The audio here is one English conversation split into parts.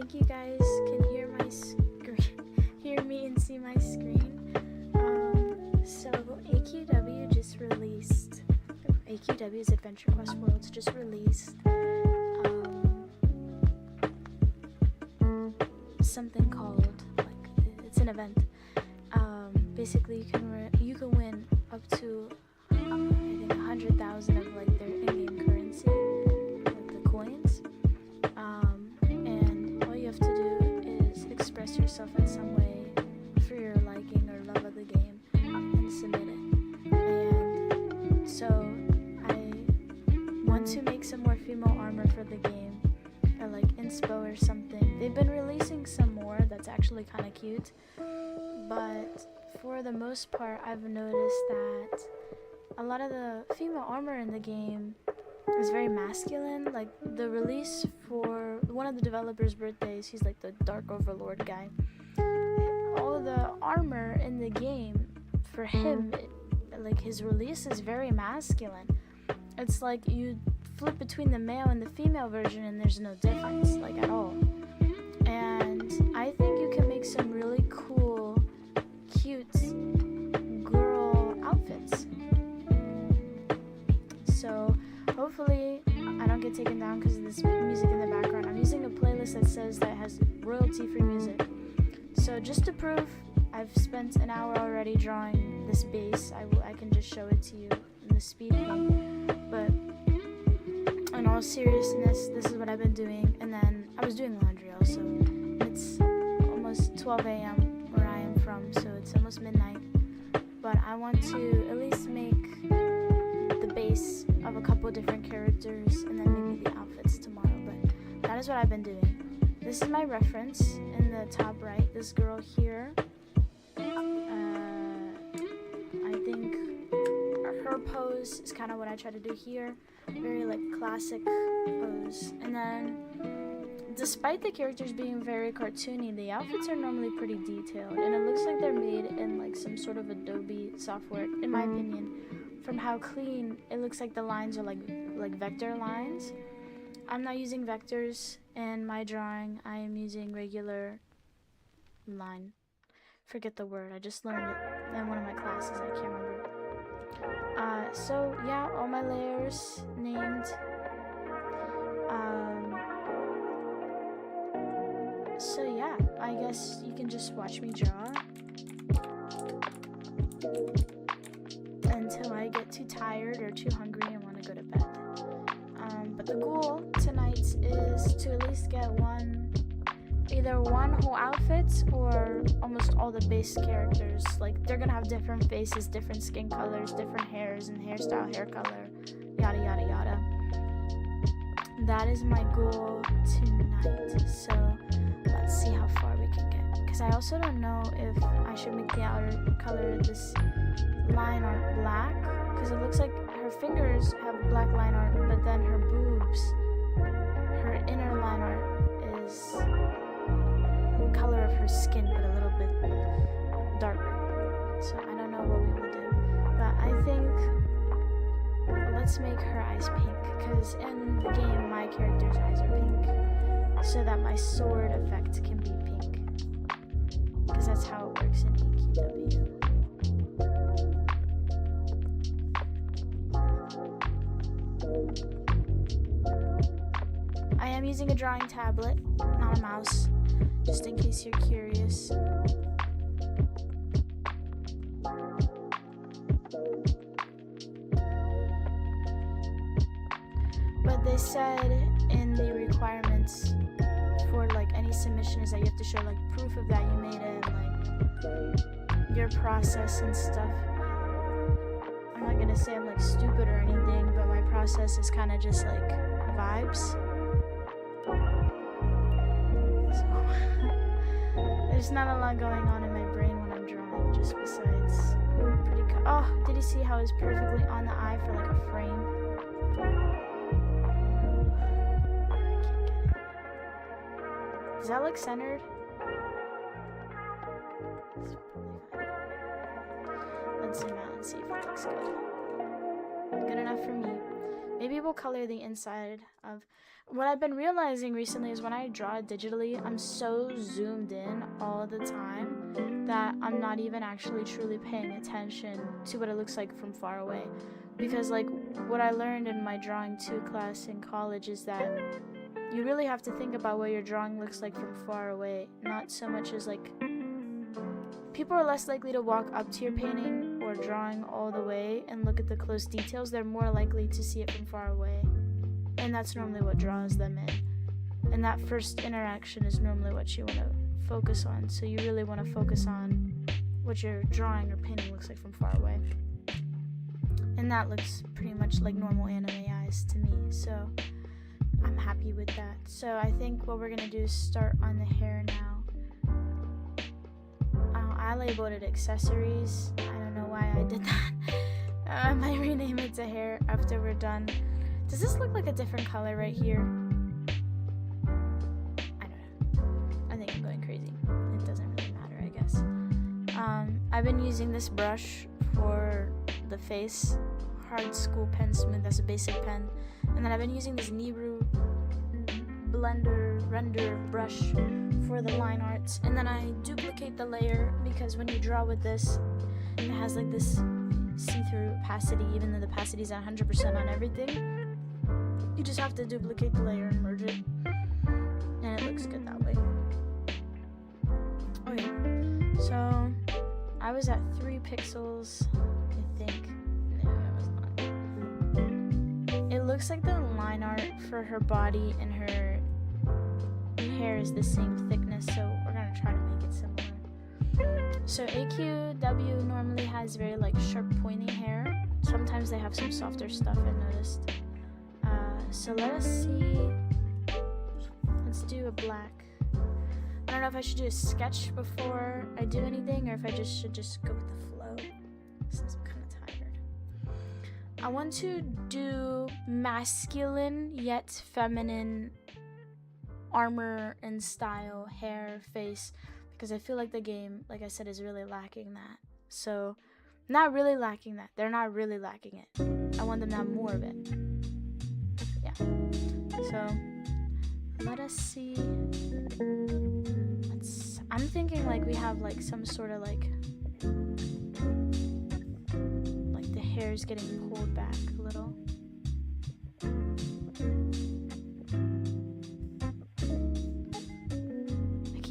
think you guys can hear my hear me and see my screen. So AQW just released. AQW's Adventure Quest Worlds just released something called, it's an event. Basically you can win up to I think 100,000 of their in-game currency, the coins. And all you have to do is express yourself in some way for your liking or love of the game and submit it. And so I want to make some more female armor for the game, or inspo or something. They've been releasing some more that's actually kind of cute, but for the most part I've noticed that a lot of the female armor in the game is very masculine. Like the release for one of the developers' birthdays, he's like the Dark Overlord guy. All of the armor in the game for him, his release is very masculine. It's like you flip between the male and the female version and there's no difference, at all. And I think you can make some really cool, cute girl outfits. So hopefully I don't get taken down because of this music in the background. I'm using a playlist that says that it has royalty-free music. So just to prove, I've spent an hour already drawing this base. I can just show it to you in the speed thing. But in all seriousness, this is what I've been doing. And then I was doing laundry also. It's almost 12 a.m. where I am from, so it's almost midnight. But I want to at least make the base of a couple different characters and then maybe the outfits tomorrow. But that is what I've been doing. This is my reference in the top right. This girl here, I think her pose is kind of what I try to do here. Very classic pose. And then despite the characters being very cartoony, the outfits are normally pretty detailed, and it looks like they're made in some sort of Adobe software, in my opinion. From how clean it looks, like the lines are like vector lines. I'm not using vectors in my drawing. I am using regular line. Forget the word. I just learned it in one of my classes. I can't remember. So yeah, all my layers named. So yeah, I guess you can just watch me draw until I get too tired or too hungry and want to go to bed. But the goal tonight is to at least get either one whole outfit or almost all the base characters. They're gonna have different faces, different skin colors, different hairs and hairstyle, hair color, yada yada yada. That is my goal tonight. So let's see how far we can get. Because I also don't know if I should make the outer color of this line art black, because it looks like her fingers have black line art, but then her boobs, her inner line art is the color of her skin, but a little bit darker. So I don't know what we will do, but I think let's make her eyes pink, because in the game my character's eyes are pink, so that my sword effect can be pink, because that's how it works in AQW. I am using a drawing tablet, not a mouse, just in case you're curious. But they said in the requirements for any submission is that you have to show proof of that you made it, and your process and stuff. I'm not gonna say I'm stupid or anything, but my process is kind of just vibes. So there's not a lot going on in my brain when I'm drawing, just besides pretty oh, did you see how it's perfectly on the eye for a frame? I can't get it. Does that look centered? Let's zoom out and see if it looks good. Good enough for me. maybe we'll color the inside of... What I've been realizing recently is when I draw digitally, I'm so zoomed in all the time that I'm not even actually truly paying attention to what it looks like from far away. Because like what I learned in my drawing 2 class in college is that you really have to think about what your drawing looks like from far away, not so much as like... People are less likely to walk up to your painting or drawing all the way and look at the close details. They're more likely to see it from far away. And that's normally what draws them in. And that first interaction is normally what you want to focus on. So you really want to focus on what your drawing or painting looks like from far away. And that looks pretty much like normal anime eyes to me. So I'm happy with that. So I think what we're going to do is start on the hair now. I labeled it accessories. I don't know why I did that. I might rename it to hair after we're done. Does this look like a different color right here? I don't know. I think I'm going crazy. It doesn't really matter, I guess. I've been using this brush for the face. Hard School Pen Smooth. That's a basic pen. And then I've been using this Niru blender render brush for the line arts, and then I duplicate the layer because when you draw with this, it has like this see-through opacity, even though the opacity is at 100% on everything. You just have to duplicate the layer and merge it, and it looks good that way. Okay, so I was at 3 pixels, I think. No, I was not. It looks like the line art for her body and her hair is the same thickness, so we're gonna try to make it similar. So AQW normally has very like sharp pointy hair. Sometimes they have some softer stuff, I noticed. So let us see. Let's do a black. I don't know if I should do a sketch before I do anything or if I should just go with the flow since I'm kind of tired. I want to do masculine yet feminine armor and style, hair, face, because I feel like the game, like I said, is really lacking that. So, not really lacking that. They're not really lacking it. I want them to have more of it. Yeah. So, let us see. I'm thinking like we have like some sort of like the hair's getting pulled back a little.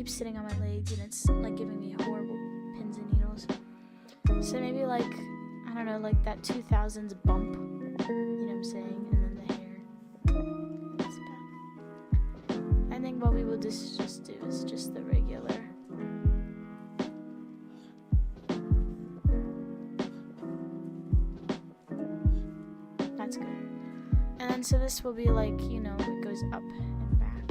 Sitting on my legs and it's like giving me horrible pins and needles. So maybe like, I don't know, like that 2000s bump, you know what I'm saying, and then the hair. That's bad. I think what we will just do is just the regular. That's good. And then so this will be like, you know, it goes up and back.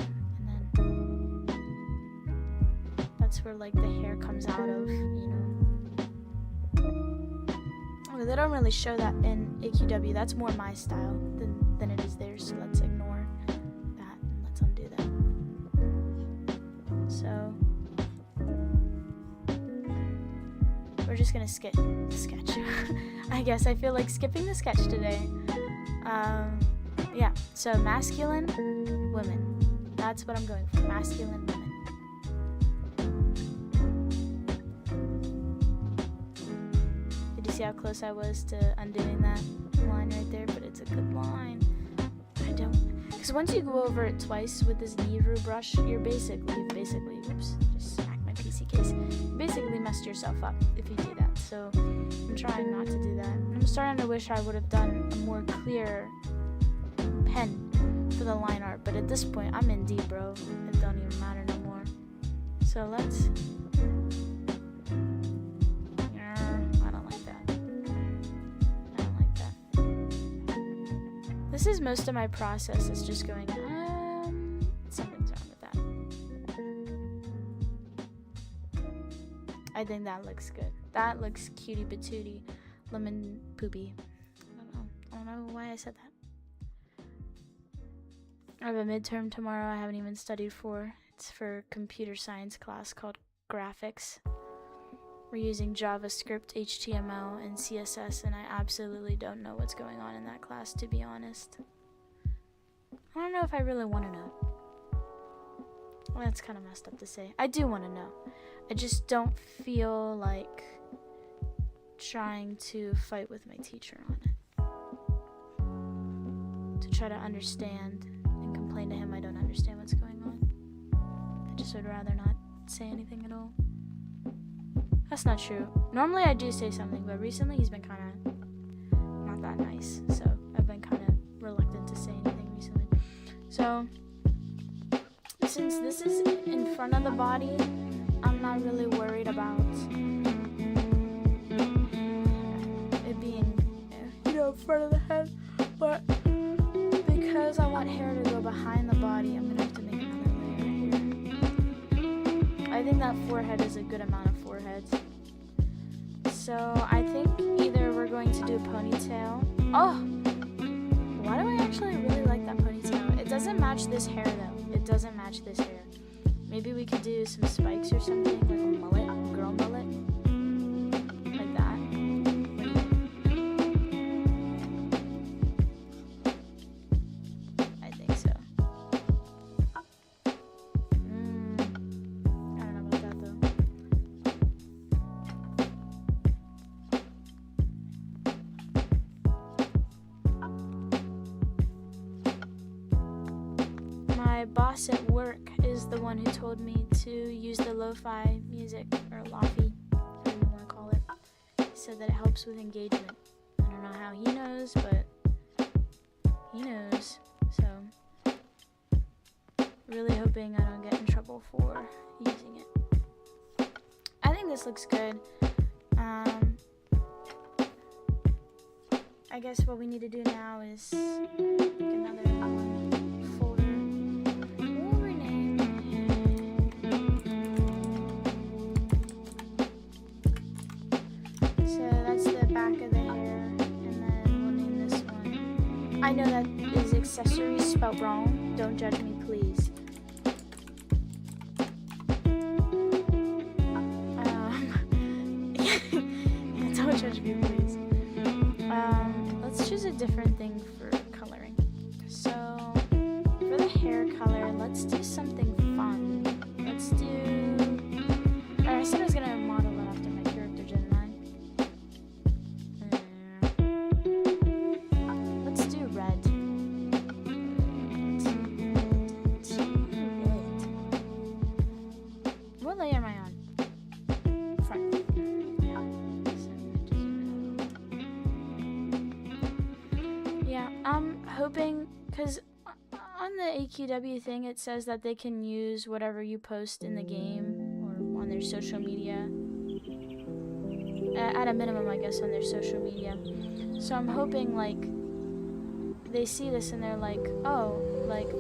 That's where like the hair comes out of, you know. Oh, they don't really show that in AQW. That's more my style than it is theirs. So let's ignore that and let's undo that. So we're just gonna skip the sketch. I guess I feel like skipping the sketch today. Yeah. So masculine women. That's what I'm going for. Masculine women. See how close I was to undoing that line right there, but it's a good line. I don't, because once you go over it twice with this Niru brush, you're basically, oops, just smacked my PC case. You basically messed yourself up if you do that. So I'm trying not to do that. I'm starting to wish I would have done a more clear pen for the line art, but at this point, I'm in deep, bro. It don't even matter no more. So let's. This is most of my process. It's just going, something's wrong with that. I think that looks good. That looks cutie patootie, lemon poopy. I don't know why I said that. I have a midterm tomorrow I haven't even studied for. It's for computer science class called graphics. we're using JavaScript, HTML, and CSS, and I absolutely don't know what's going on in that class, to be honest. I don't know if I really want to know. Well, that's kind of messed up to say. I do want to know. I just don't feel like trying to fight with my teacher on it. To try to understand and complain to him I don't understand what's going on. I just would rather not say anything at all. That's not true. Normally I do say something, but recently he's been kind of not that nice. So I've been kind of reluctant to say anything recently. So since this is in front of the body, I'm not really worried about it being, in front of the head. But because I want hair to go behind the body, I'm gonna have to make another layer here. I think that forehead is a good amount of foreheads. So I think either we're going to do a ponytail. Oh! Why do I actually really like that ponytail? It doesn't match this hair though. It doesn't match this hair. Maybe we could do some spikes or something, like a mullet, girl mullet. Like that. What do you think? I think so. I don't know about that though. My boss at work is the one who told me to use the lo-fi music, or lofi, whatever you want to call it. He said that it helps with engagement. I don't know how he knows, but he knows. So, really hoping I don't get in trouble for using it. I think this looks good. I guess what we need to do now is make another folder. We'll rename it. So that's the back of the hair, and then we'll name this one. I know that is accessories spelled wrong. Don't judge me, please. Don't judge me, please. Let's choose a different thing for coloring. So, for the hair color, let's do something fun. Let's do... I said I was going to model it after my character, didn't I? Let's do red. What layer am I on? Front. Yeah, I'm hoping, because on the AQW thing it says that they can use whatever you post in the game or on their social media. At a minimum, I guess, on their social media. So I'm hoping, like, they see this and they're like, oh, like,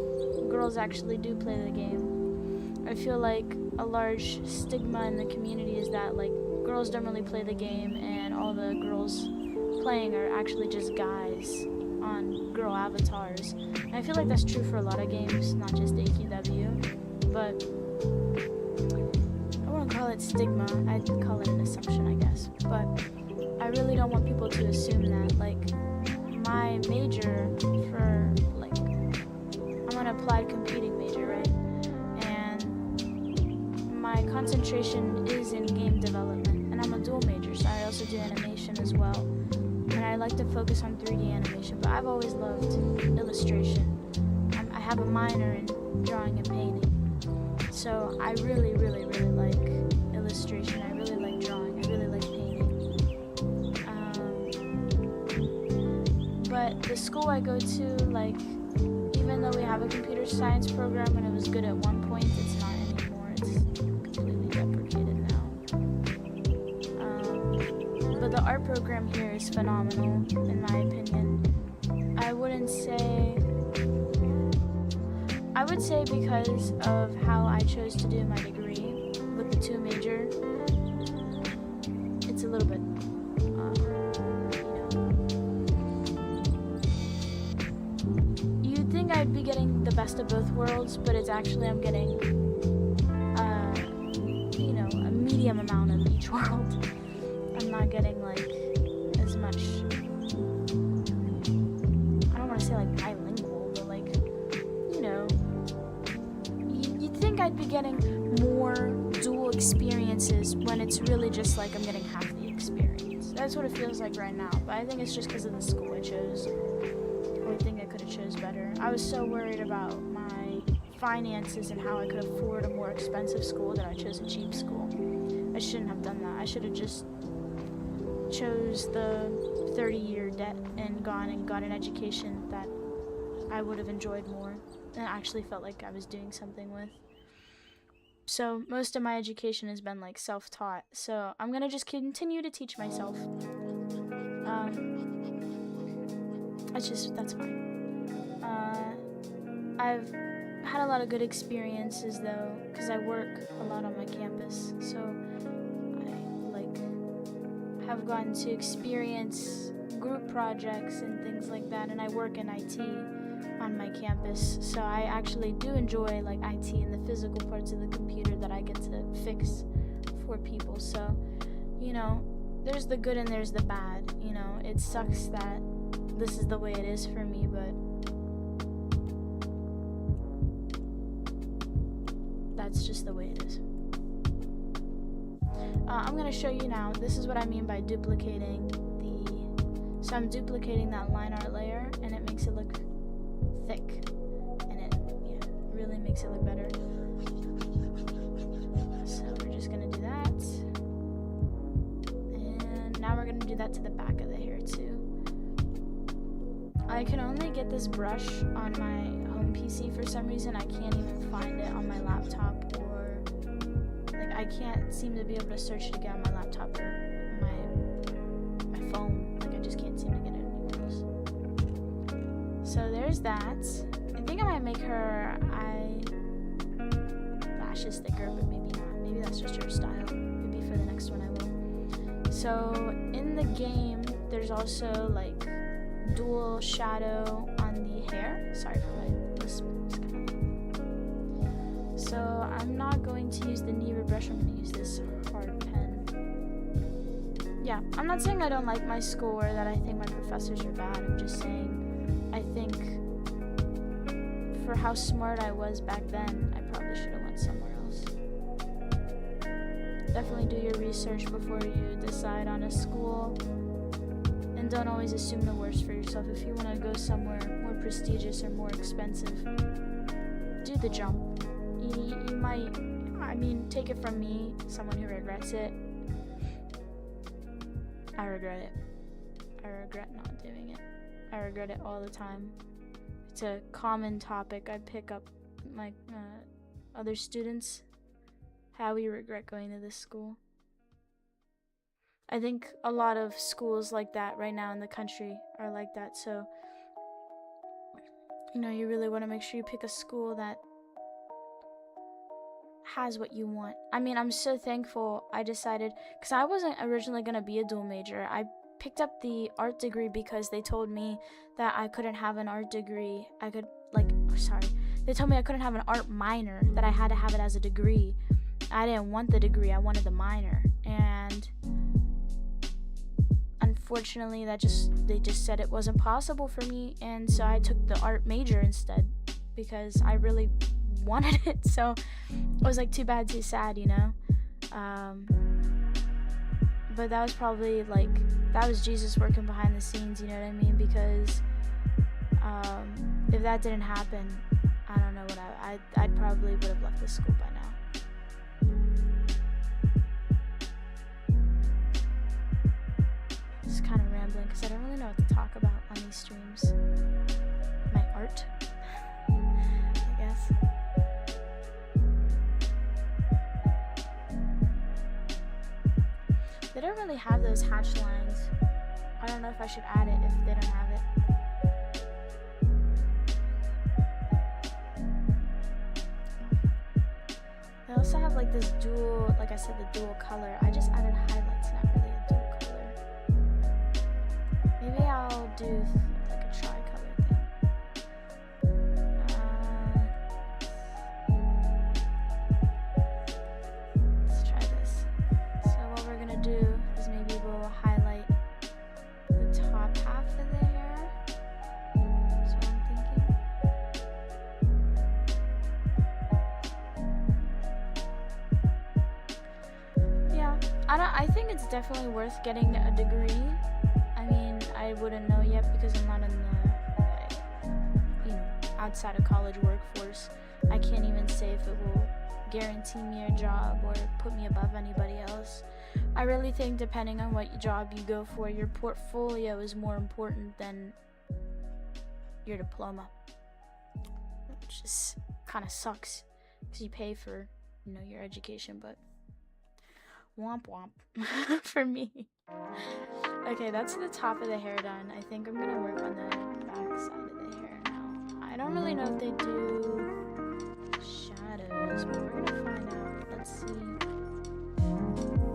girls actually do play the game. I feel like a large stigma in the community is that, like, girls don't really play the game and all the girls playing are actually just guys on girl avatars. And I feel like that's true for a lot of games, not just AQW, but I wouldn't call it stigma, I'd call it an assumption, I guess. But I really don't want people to assume that, like, my major for, like, I'm an applied computing major, right? And my concentration is in game development, and I'm a dual major, so I also do animation as well. And I like to focus on 3D animation, but I've always loved illustration. I have a minor in drawing and painting, so I really, really, really like illustration. I really like drawing. I really like painting. But the school I go to, like, even though we have a computer science program and it was good at one point, it's not anymore. It's completely deprecated now. But the art program here is phenomenal, in my opinion. I would say because of how I chose to do my degree with the 2 major, it's a little bit, you'd think I'd be getting the best of both worlds, but it's actually I'm getting, a medium amount of each world. I'm not getting like as much, I don't want to say like bilingual, but like, you know, you'd think I'd be getting more dual experiences when it's really just like I'm getting half the experience. That's what it feels like right now, but I think it's just because of the school I chose. I think I could have chose better. I was so worried about my finances and how I could afford a more expensive school that I chose a cheap school. I shouldn't have done that. I should have just chose the 30-year debt and gone and got an education that I would have enjoyed more and actually felt like I was doing something with. So most of my education has been like self-taught, so I'm gonna just continue to teach myself. That's fine. I've had a lot of good experiences though, because I work a lot on my campus, so I have gotten to experience group projects and things like that, and I work in IT on my campus, so I actually do enjoy like IT and the physical parts of the computer that I get to fix for people. So, you know, there's the good and there's the bad. You know, it sucks that this is the way it is for me, but that's just the way it is. I'm going to show you now. This is what I mean by duplicating so I'm duplicating that line art layer, and it makes it look thick, and it really makes it look better. So we're just going to do that, and now we're going to do that to the back of the hair too. I can only get this brush on my home PC for some reason. I can't even find it on my laptop, or like I can't seem to be able to search it again on my laptop or my phone. Like I just can't seem to get it anywhere else. So there's that. I think I might make her lashes thicker, but maybe not. Maybe that's just her style. Maybe for the next one I will. So in the game, there's also like dual shadow on the hair. Sorry for my lisp. So I'm not going to use the Neva brush. I'm going to use this hard pen. Yeah, I'm not saying I don't like my school or that I think my professors are bad. I'm just saying I think for how smart I was back then, I probably should have went somewhere else. Definitely do your research before you decide on a school. And don't always assume the worst for yourself. If you want to go somewhere more prestigious or more expensive, do the jump. You might, take it from me, someone who regrets it. I regret it. I regret not doing it. I regret it all the time. It's a common topic I pick up my other students, how we regret going to this school. I think a lot of schools like that right now in the country are like that, so you really want to make sure you pick a school that has what you want. I'm so thankful I decided, because I wasn't originally going to be a dual major. I picked up the art degree because they told me that I couldn't have an art degree. They told me I couldn't have an art minor, that I had to have it as a degree. I didn't want the degree, I wanted the minor. And unfortunately, they just said it wasn't possible for me, and so I took the art major instead because I really wanted it. So it was like too bad, too sad, but that was probably that was Jesus working behind the scenes, you know what I mean? Because if that didn't happen, I don't know what I probably would have left this school by now. Just kind of rambling because I don't really know what to talk about on these streams. My art, I guess. They don't really have those hatch lines. I don't know if I should add it if they don't have it. They also have this dual, like I said, the dual color. I just added highlights, not really a dual color. Maybe I'll do a tri-color thing. Let's try this. I think it's definitely worth getting a degree. I mean, I wouldn't know yet because I'm not in the, outside of college workforce. I can't even say if it will guarantee me a job or put me above anybody else. I really think depending on what job you go for, your portfolio is more important than your diploma, which just kind of sucks because you pay for, your education, but womp womp for me. Okay, that's the top of the hair done. I think I'm gonna work on the back side of the hair now. I don't really know if they do shadows, but we're gonna find out. Let's see.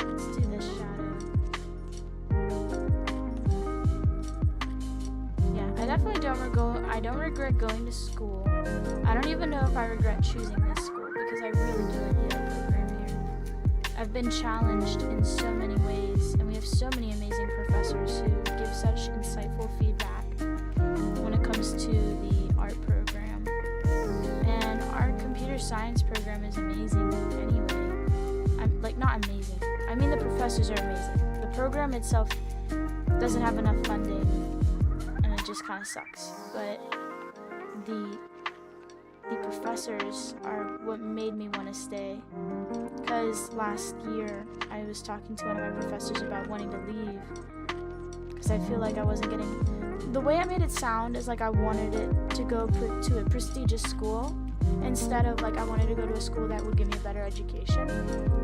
Let's do this shadow. Yeah, I definitely don't regret going to school. I don't even know if I regret choosing this school because I really do like the program here. I've been challenged in so many ways, and we have so many amazing professors who give such insightful feedback when it comes to the art program. And our computer science program is amazing anyway. Not amazing. I mean, the professors are amazing. The program itself doesn't have enough funding, and it just kind of sucks. But the professors are what made me want to stay. Because last year, I was talking to one of my professors about wanting to leave because I feel like I wasn't getting... The way I made it sound is like I wanted it to go to a prestigious school instead of like I wanted to go to a school that would give me a better education.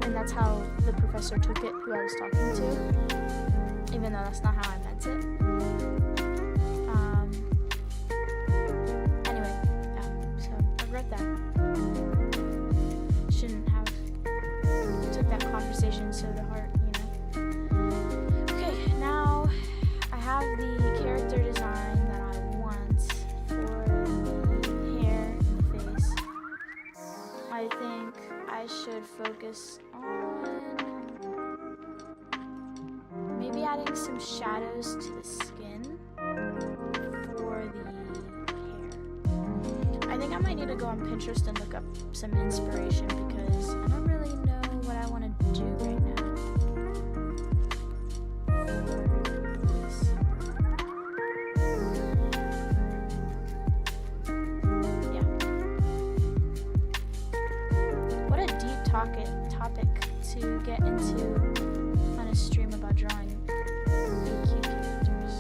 And that's how the professor took it, who I was talking to, even though that's not how I meant it. So I regret that. Shouldn't have took that conversation so to heart, Okay, now I have the character design that I want for the hair and the face. I think I should focus on maybe adding some shadows to the skin for the hair. I think I might need to go on Pinterest and look up some inspiration because I don't really know what I want to do right now. Yeah. What a deep topic to get into on a stream about drawing cute characters.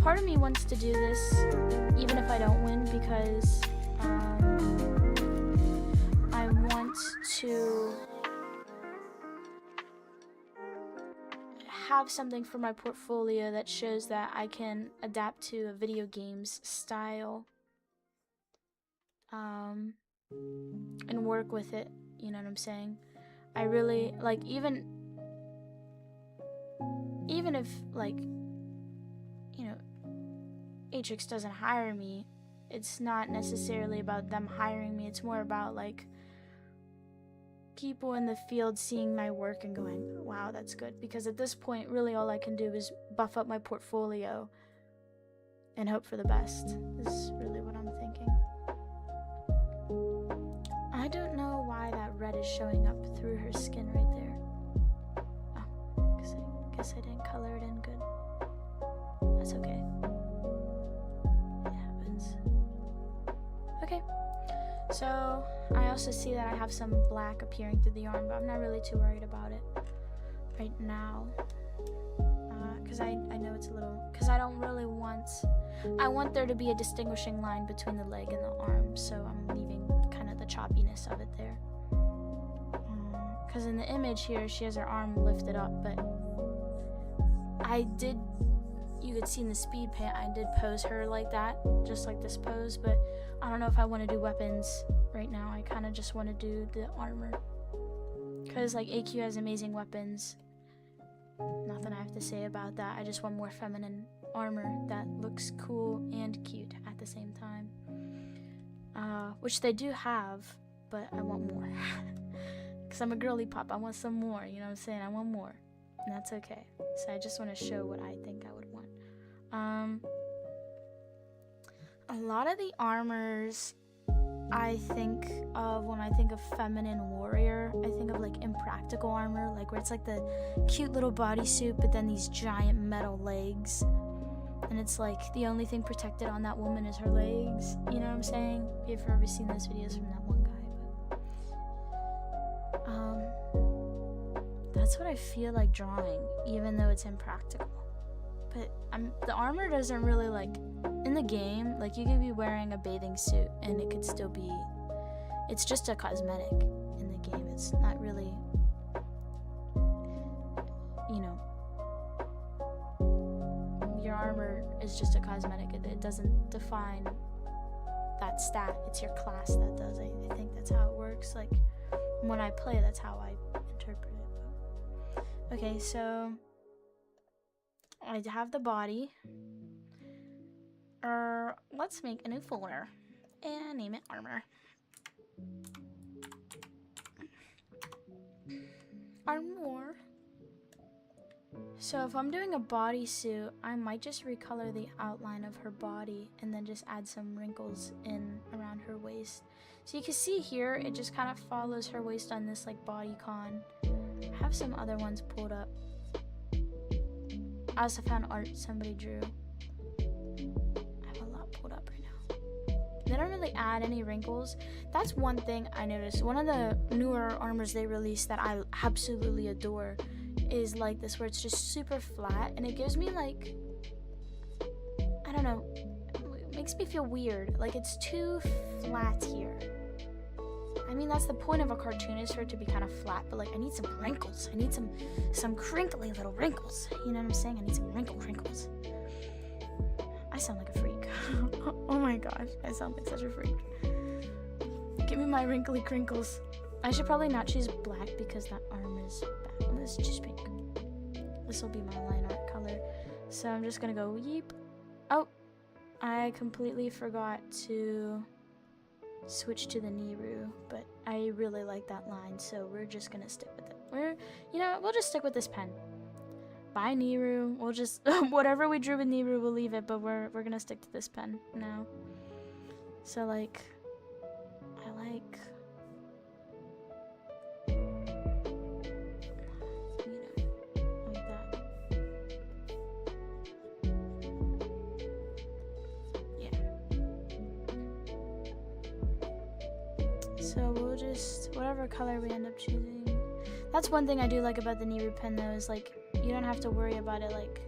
Part of me wants to do this even if I don't win because I want to have something for my portfolio that shows that I can adapt to a video game's style and work with it, you know what I'm saying? I really, like, even if, like, Atrix doesn't hire me, it's not necessarily about them hiring me. It's more about, like, people in the field seeing my work and going, wow, that's good. Because at this point, really all I can do is buff up my portfolio and hope for the best, is really what I'm thinking. I don't know why that red is showing up through her skin right there. Oh, guess I didn't color it in good. That's okay. It happens. Okay. So, I also see that I have some black appearing through the arm, but I'm not really too worried about it right now. Because I know it's a little... Because I don't really want... I want there to be a distinguishing line between the leg and the arm, so I'm leaving kind of the choppiness of it there. Because in the image here, she has her arm lifted up, but you could see in the speed paint, I did pose her like that, just like this pose, but I don't know if I want to do weapons right now. I kind of just want to do the armor. Because, like, AQ has amazing weapons. Nothing I have to say about that. I just want more feminine armor that looks cool and cute at the same time. Which they do have, but I want more. Because I'm a girly pop. I want some more, you know what I'm saying? I want more. And that's okay. So I just want to show what I think I would want. A lot of the armors I think of when I think of feminine warrior. I think of like impractical armor, like where it's like the cute little bodysuit, but then these giant metal legs. And it's like the only thing protected on that woman is her legs. You know what I'm saying? If you've ever seen those videos from that one guy. But, that's what I feel like drawing, even though it's impractical. But the armor doesn't really like, in the game, like you could be wearing a bathing suit and it could still be, it's just a cosmetic in the game. It's not really, you know, your armor is just a cosmetic. It doesn't define that stat. It's your class that does. I think that's how it works. Like when I play, that's how I interpret it. But, okay, so I have the body. Let's make a new folder and name it armor. Armor. So if I'm doing a bodysuit, I might just recolor the outline of her body and then just add some wrinkles in around her waist. So you can see here, it just kind of follows her waist on this like bodycon. I have some other ones pulled up. I also found art somebody drew. I have a lot pulled up right now. They don't really add any wrinkles. That's one thing I noticed. One of the newer armors they released that I absolutely adore is like this, where it's just super flat, and it gives me like, I don't know, it makes me feel weird. Like it's too flat here. I mean, that's the point of a cartoon, is for it to be kind of flat, but like I need some wrinkles. I need some crinkly little wrinkles. You know what I'm saying? I need some crinkles. I sound like a freak. Oh my gosh, I sound like such a freak. Give me my wrinkly crinkles. I should probably not choose black because that arm is bad. Let's choose pink. This will be my line art color. So I'm just gonna go yeep. Oh, I completely forgot to switch to the Niru, but I really like that line, so we're just gonna stick with it. We'll just stick with this pen. Bye Niru. We'll just whatever we drew with Niru, we'll leave it, but we're gonna stick to this pen now. So like, I like, like that. Yeah. So we'll just, whatever color we end up choosing. That's one thing I do like about the Niru pen though, is like, you don't have to worry about it like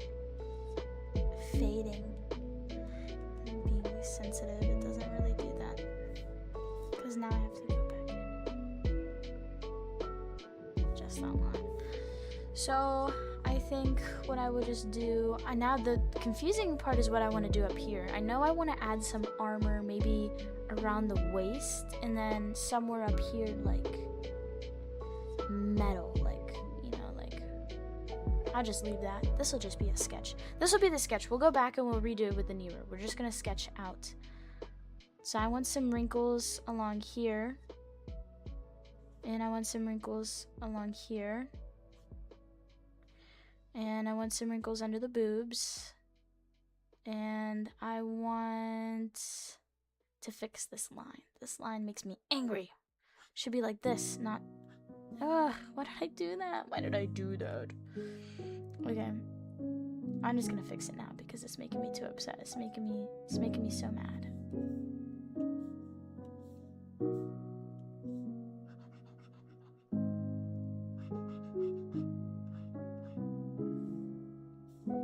fading and being sensitive. It doesn't really do that. Because now I have to go back in. Just that line. So I think what I would just do, now the confusing part is what I want to do up here. I know I want to add some armor maybe around the waist, and then somewhere up here like metal, like, I'll just leave that. This will just be a sketch. This will be the sketch. We'll go back and we'll redo it with the Niru. We're just gonna sketch out. So I want some wrinkles along here, and I want some wrinkles along here, and I want some wrinkles under the boobs, and I want to fix this line. This line makes me angry. Should be like this, not, why did I do that? Why did I do that? Okay, I'm just gonna fix it now because it's making me too upset. It's making me so mad.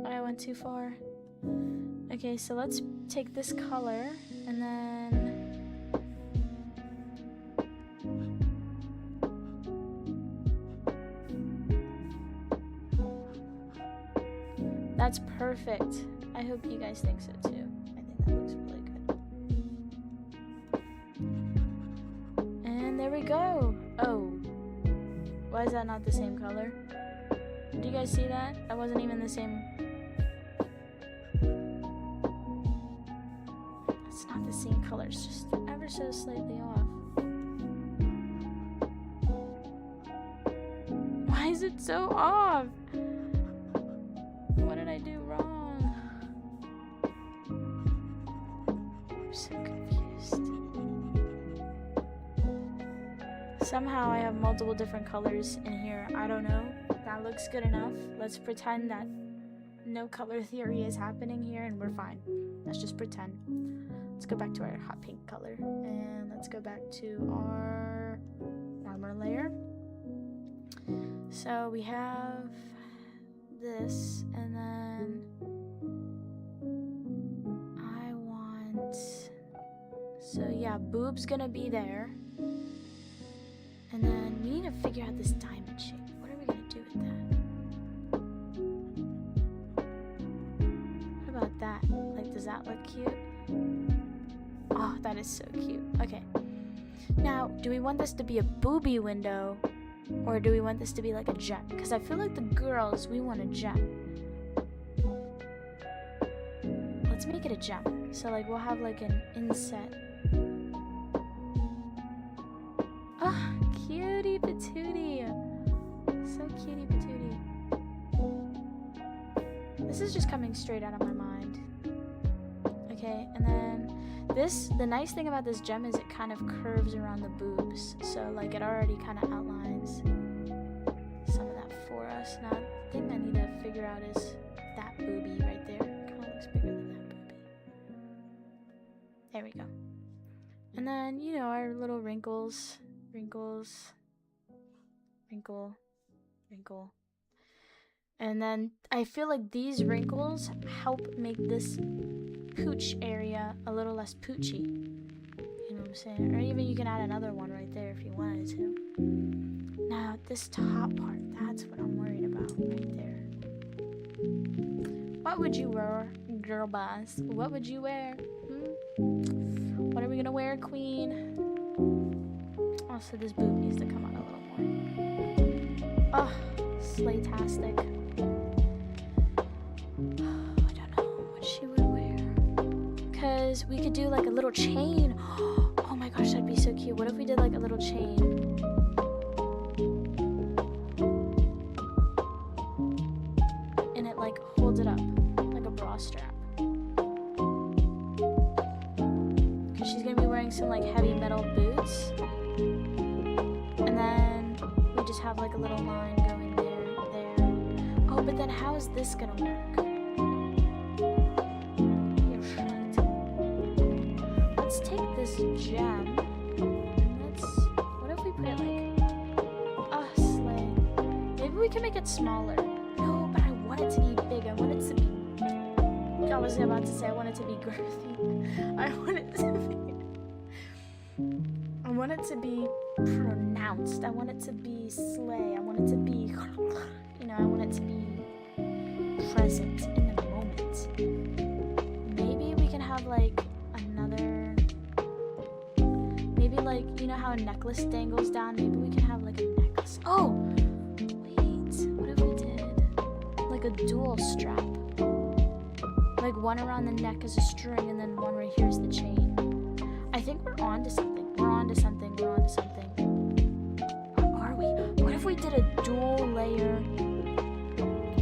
I went too far. Okay, so let's take this color and then that's perfect. I hope you guys think so too. I think that looks really good. And there we go. Oh, why is that not the same color? Did you guys see that? That wasn't even the same. It's not the same color. It's just ever so slightly off. Why is it so off? What did I do wrong? I'm so confused. Somehow I have multiple different colors in here. I don't know. That looks good enough. Let's pretend that no color theory is happening here and we're fine. Let's just pretend. Let's go back to our hot pink color and let's go back to our armor layer. So we have this, and then I want, so yeah, boob's gonna be there. And then we need to figure out this diamond shape. What are we gonna do with that? What about that? Like, does that look cute? Oh, that is so cute. Okay. Now, do we want this to be a booby window, or do we want this to be like a gem? Because I feel like the girls, we want a gem. Let's make it a gem. So, like, we'll have like an inset. Ah, cutie patootie. So cutie patootie. This is just coming straight out of my mind. Okay, and then this, the nice thing about this gem is it kind of curves around the boobs. So, like, it already kind of outlines some of that for us. Now, the thing I need to figure out is that boobie right there. Kind of looks bigger than that boobie. There we go. And then, you know, our little wrinkles. Wrinkles, wrinkle, wrinkle. And then I feel like these wrinkles help make this pooch area a little less poochy. You know what I'm saying? Or even you can add another one right there if you wanted to. Now, this top part, that's what I'm worried about right there. What would you wear, girl boss? What would you wear? What are we gonna wear, queen? Also, this boob needs to come out a little more. Oh, slaytastic. I don't know what she would wear. Because we could do like a little chain. Oh my gosh, that'd be so cute. What if we did like a little chain? And it like holds it up like a bra strap. Because she's going to be wearing some like heavy metal boots. And then we just have like a little line going there. Oh, but then how is this gonna work? You're right. Let's take this gem. What if we put it like, oh, slay. Maybe we can make it smaller. No, but I want it to be big. I want it to be, I was about to say I want it to be girthy. I want it to be pronounced. I want it to be slay. I want it to be, you know, I want it to be present in the moment. Maybe we can have like another, maybe like, you know how a necklace dangles down? Maybe we can have like a necklace. Oh, wait, what if we did like a dual strap? Like one around the neck is a string and then one right here is the chain. I think we're on to something. We're on to something. We're on to something. Or are we? What if we did a dual layer?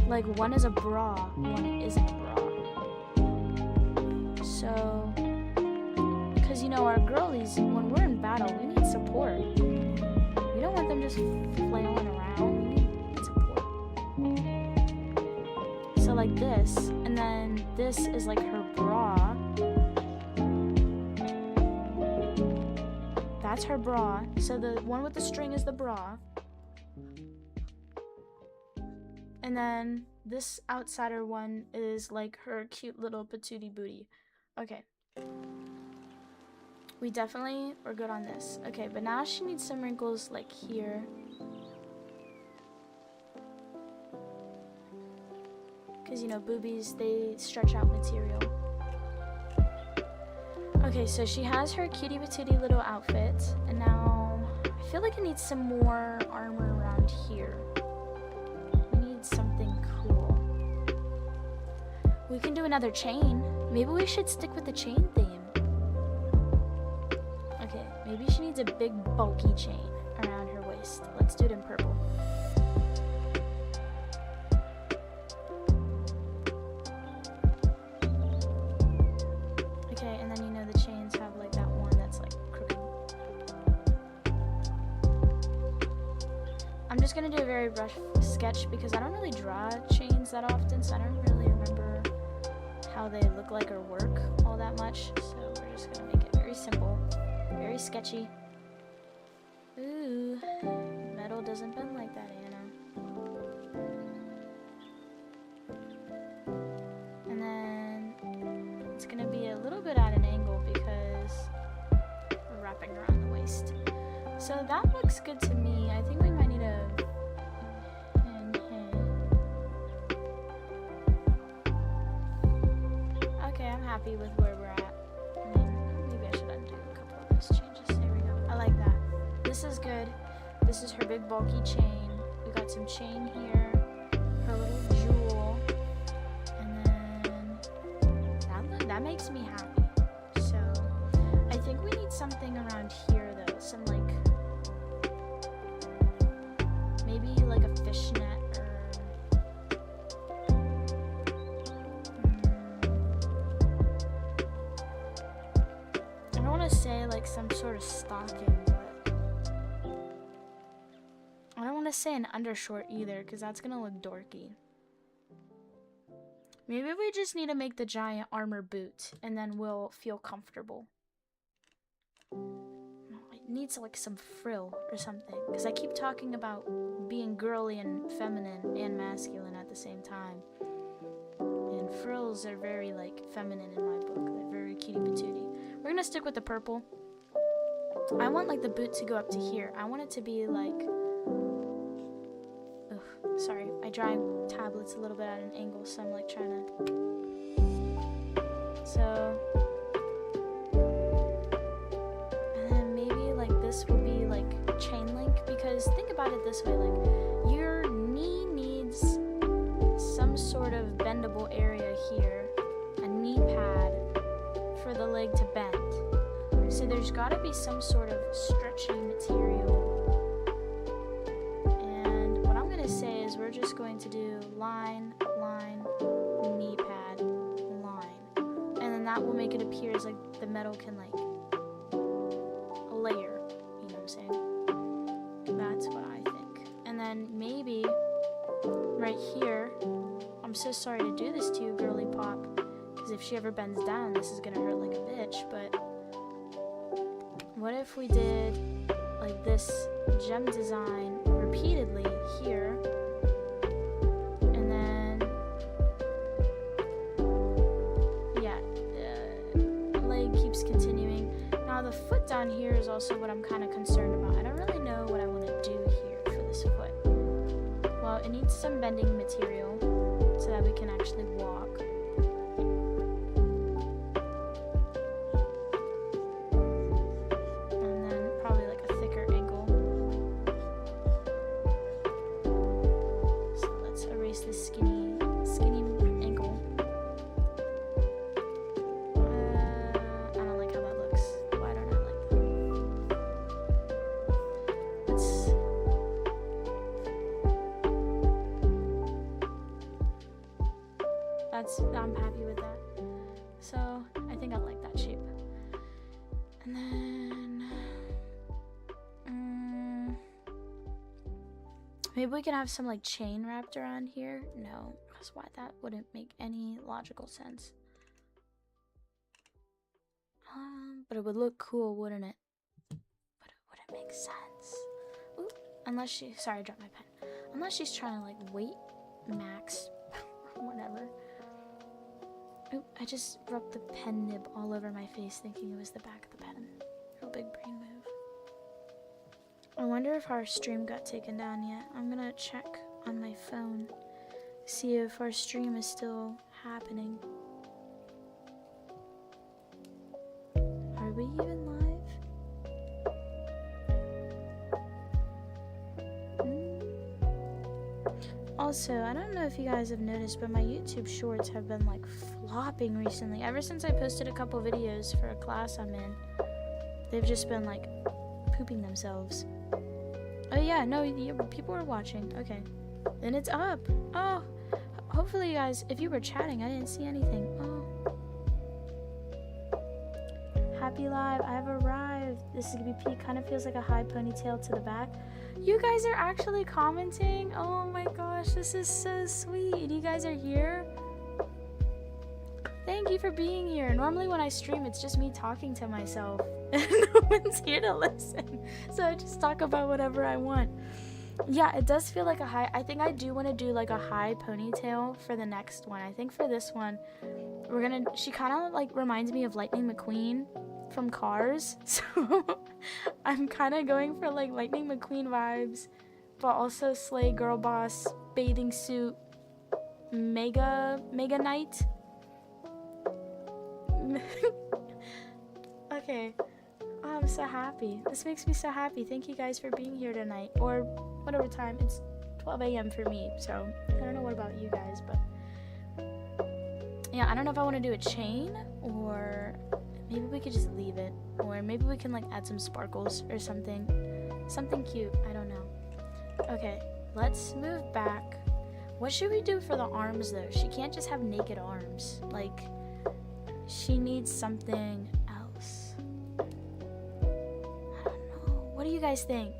Like one is a bra, one isn't a bra. So, because you know our girlies, when we're in battle, we need support. We don't want them just flailing around. We need support. So like this, and then this is like her bra. That's her bra. So the one with the string is the bra. And then this outsider one is like her cute little patootie booty. Okay. We definitely are good on this. Okay, but now she needs some wrinkles like here. Because, you know, boobies, they stretch out material. Okay, so she has her cutie patootie little outfit, and now I feel like it needs some more armor around here. We need something cool. We can do another chain. Maybe we should stick with the chain theme. Okay, maybe she needs a big bulky chain around her waist. Let's do it in purple. Okay, and then you know the chains have like that one that's like crooked. gonna do a very rough sketch because I don't really draw chains that often, so I don't really remember how they look like or work all that much. So we're just gonna make it very simple, very sketchy. Ooh, metal doesn't bend like that, Anna. And then it's gonna be a little bit at an angle because we're wrapping around the waist. So that looks good to me. I think we might need a okay, I'm happy with where we're at. I mean, maybe I should undo a couple of those changes. There we go. I like that. This is good. This is her big bulky chain. We got some chain here, her little jewel, and then that makes me happy. So I think we need something around here though, some like maybe like a fishnet or I don't want to say like some sort of stocking, but I don't want to say an undershort either because that's gonna look dorky. Maybe we just need to make the giant armor boot and then we'll feel comfortable. It needs like some frill or something because I keep talking about being girly and feminine and masculine at the same time. And frills are very like feminine in my book. They're very cutie patootie. We're gonna stick with the purple. I want like the boot to go up to here. I want it to be like, ugh, sorry, I drive tablets a little bit at an angle, so I'm like trying to, so, and then maybe like this will be like chain link, because think about it this way, like your knee needs some sort of bendable area here, a knee pad for the leg to bend. So there's got to be some sort of stretchy material. And what I'm going to say is we're just going to do line, line, knee pad, line. And then that will make it appear as like the metal can like a layer. You know what I'm saying? That's what I think. And then maybe right here, I'm so sorry to do this to you, girly pop, because if she ever bends down, this is going to hurt like a bitch, but what if we did like this gem design repeatedly here, and then yeah, the leg keeps continuing. Now the foot down here is also what I'm kind of concerned about. I don't really know what I want to do here for this foot. Well, it needs some bending material so that we can actually walk. This skinny ankle. I don't like how that looks. Why don't I like that? I'm happy with that. So I think I like that shape. And then maybe we can have some like chain wrapped around here. No, because why? That wouldn't make any logical sense. But it would look cool, wouldn't it? But it wouldn't make sense. Ooh, unless she, sorry, I dropped my pen. Unless she's trying to like weight max or whatever. Ooh, I just rubbed the pen nib all over my face thinking it was the back of the pen. Real big brain move. I wonder if our stream got taken down yet. I'm gonna check on my phone, see if our stream is still happening. Are we even live? Also, I don't know if you guys have noticed, but my YouTube shorts have been like flopping recently. Ever since I posted a couple videos for a class I'm in, they've just been like pooping themselves. Oh yeah, no, people were watching. Okay, then it's up. Oh, hopefully you guys, if you were chatting, I didn't see anything. Oh, happy live. I've arrived. This is gonna be P. Kind of feels like a high ponytail to the back. You guys are actually commenting. Oh my gosh, this is so sweet. You guys are here. Thank you for being here. Normally when I stream, it's just me talking to myself. And no one's here to listen. So I just talk about whatever I want. Yeah, it does feel like a high. I think I do want to do like a high ponytail for the next one. I think for this one, she kind of like reminds me of Lightning McQueen from Cars. So I'm kind of going for like Lightning McQueen vibes, but also Slay Girl Boss, bathing suit, mega night. Okay. Oh, I'm so happy. This makes me so happy. Thank you guys for being here tonight. Or whatever time. It's 12 a.m. for me, so I don't know what about you guys, but yeah, I don't know if I want to do a chain, or maybe we could just leave it, or maybe we can like add some sparkles or something. Something cute. I don't know. Okay, let's move back. What should we do for the arms though? She can't just have naked arms. Like, she needs something else. I don't know. What do you guys think?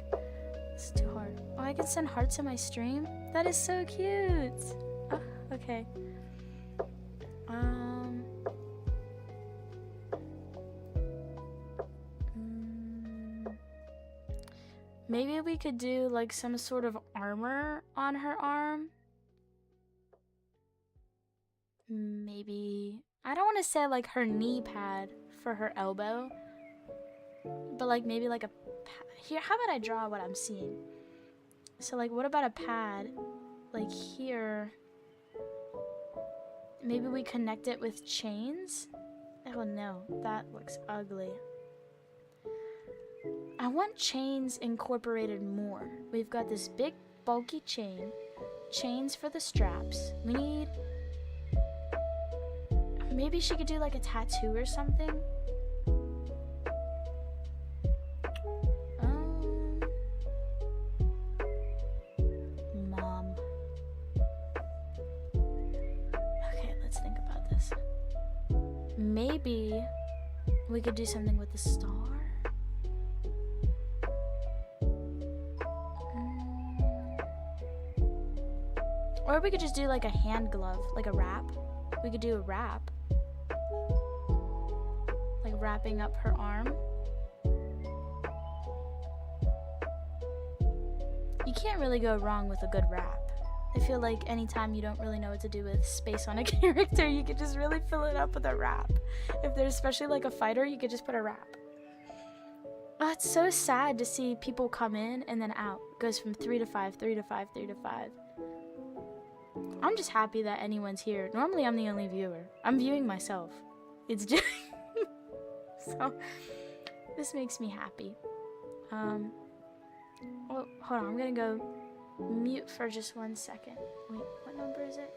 It's too hard. Oh, I can send hearts in my stream? That is so cute. Oh, okay. Maybe we could do like some sort of armor on her arm. Maybe, I don't want to say like her knee pad for her elbow, but like maybe like a pad. Here, how about I draw what I'm seeing? So like, what about a pad like here? Maybe we connect it with chains? Oh no, that looks ugly. I want chains incorporated more. We've got this big bulky chain, chains for the straps. We need, maybe she could do like a tattoo or something. Mom. Okay, let's think about this. Maybe we could do something with the star. Or we could just do like a hand glove, like a wrap. We could do a wrap. Like wrapping up her arm. You can't really go wrong with a good wrap. I feel like anytime you don't really know what to do with space on a character, you could just really fill it up with a wrap. If there's especially like a fighter, you could just put a wrap. Oh, it's so sad to see people come in and then out. It goes from 3 to 5, 3 to 5, 3 to 5. I'm just happy that anyone's here. Normally I'm the only viewer. I'm viewing myself. It's just so this makes me happy. Oh, hold on, I'm gonna go mute for just 1 second. Wait, what number is it?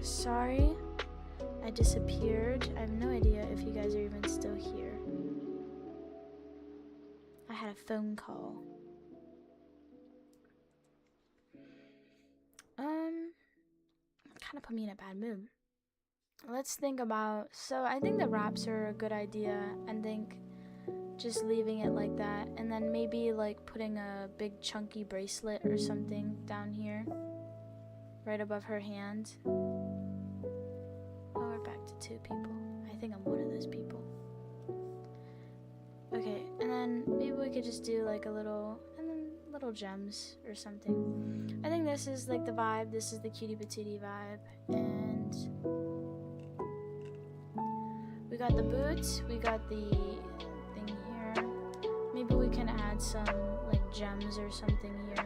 Sorry, I disappeared. I have no idea if you guys are even still here. I had a phone call. Kind of put me in a bad mood. Let's think about, so I think the wraps are a good idea. I think just leaving it like that, and then maybe like putting a big chunky bracelet or something down here, right above her hand. Oh, we're back to 2 people. I think I'm one of those people. Okay, and then maybe we could just do like a little, and then little gems or something. I think this is like the vibe. This is the cutie patootie vibe, and we got the boots. We got the thing here. Maybe we can add some like gems or something here.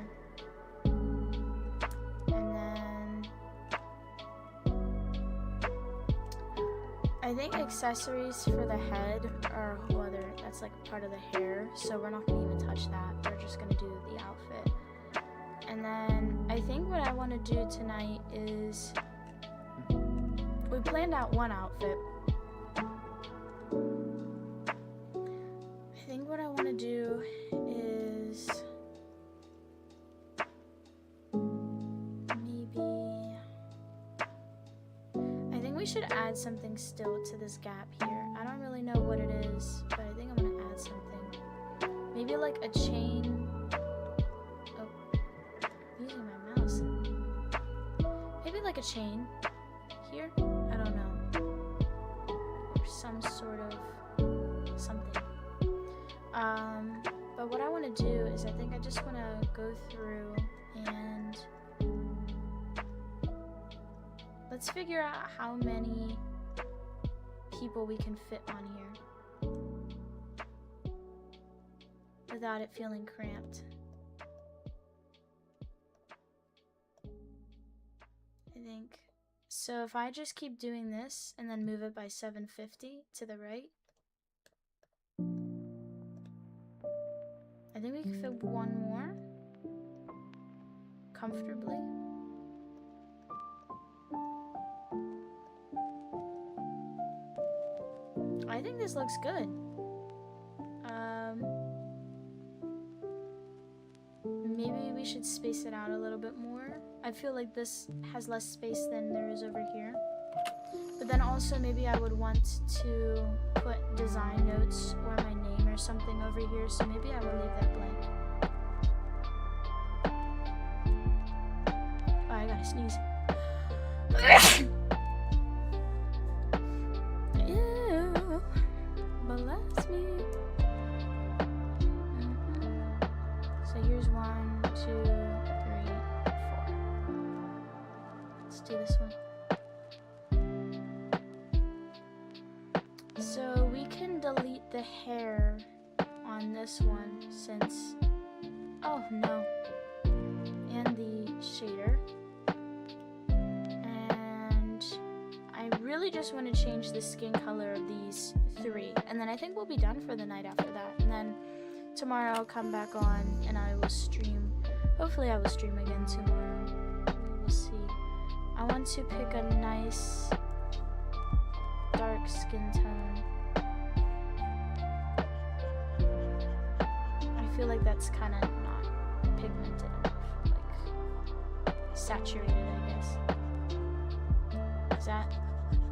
I think accessories for the head are a whole other, that's like part of the hair, so we're not going to even touch that. We're just going to do the outfit. And then I think what I want to do tonight is, we planned out one outfit. I think what I want to do is we should add something still to this gap here. I don't really know what it is, but I think I'm gonna add something. Maybe like a chain. Oh, I'm using my mouse. Maybe like a chain here. I don't know. Or some sort of something. But what I want to do is I think I just want to go through and let's figure out how many people we can fit on here without it feeling cramped. I think. So if I just keep doing this and then move it by 750 to the right, I think we can fit one more comfortably. I think this looks good. Maybe we should space it out a little bit more. I feel like this has less space than there is over here. But then also maybe I would want to put design notes or my name or something over here, so maybe I would leave that blank. Oh, I gotta sneeze. Ew, bless me. So here's 1, 2, 3, 4. Let's do this one. So we can delete the hair on this one since, oh no, and the shader. And I really just want to change the skin color of these 3. And then I think we'll be done for the night after that. And then tomorrow I'll come back on and I will stream. Hopefully I will stream again tomorrow. We'll see. I want to pick a nice dark skin tone. I feel like that's kind of not pigmented enough, like saturated, I guess. Is that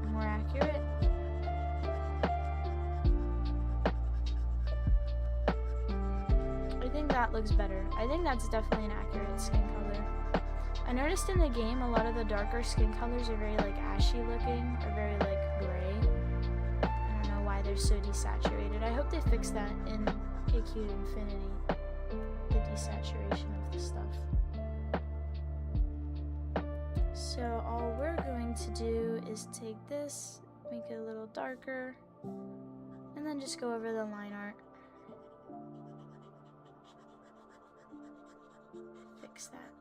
more accurate? that looks better. I think that's definitely an accurate skin color. I noticed in the game a lot of the darker skin colors are very like ashy looking or very like gray. I don't know why they're so desaturated. I hope they fix that in AQ Infinity, the desaturation of the stuff. So all we're going to do is take this, make it a little darker, and then just go over the line art. Fix that.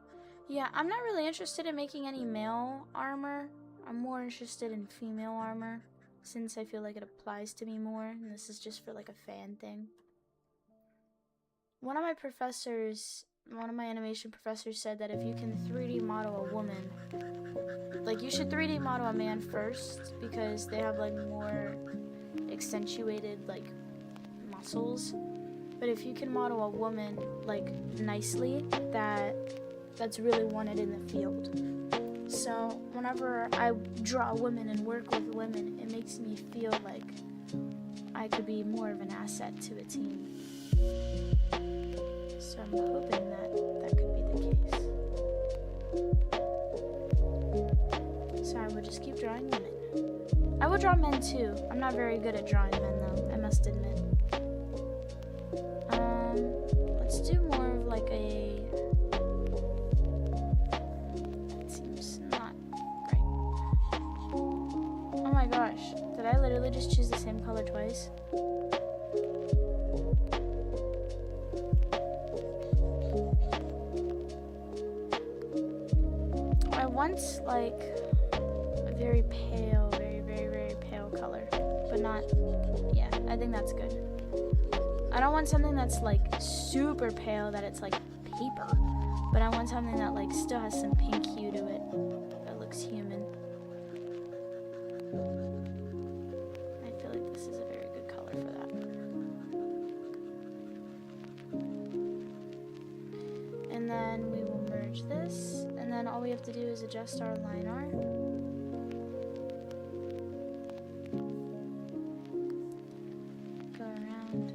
Yeah, I'm not really interested in making any male armor. I'm more interested in female armor, since I feel like it applies to me more, and this is just for like a fan thing. One of my animation professors said that if you can 3D model a woman, like you should 3D model a man first, because they have like more accentuated like muscles. But if you can model a woman like nicely, that's really wanted in the field. So whenever I draw women and work with women, it makes me feel like I could be more of an asset to a team. So I'm hoping that could be the case. So I would just keep drawing women. I will draw men too. I'm not very good at drawing men though, I must admit. Let's do more of like a... That seems not right. Oh my gosh, did I literally just choose the same color twice? I want like a very pale, very pale color, but not, yeah, I think that's good. I don't want something that's like super pale that it's like paper, but I want something that like still has some pink hue to it that looks human. I feel like this is a very good color for that. And then we will merge this, and then all we have to do is adjust our line art. Go around.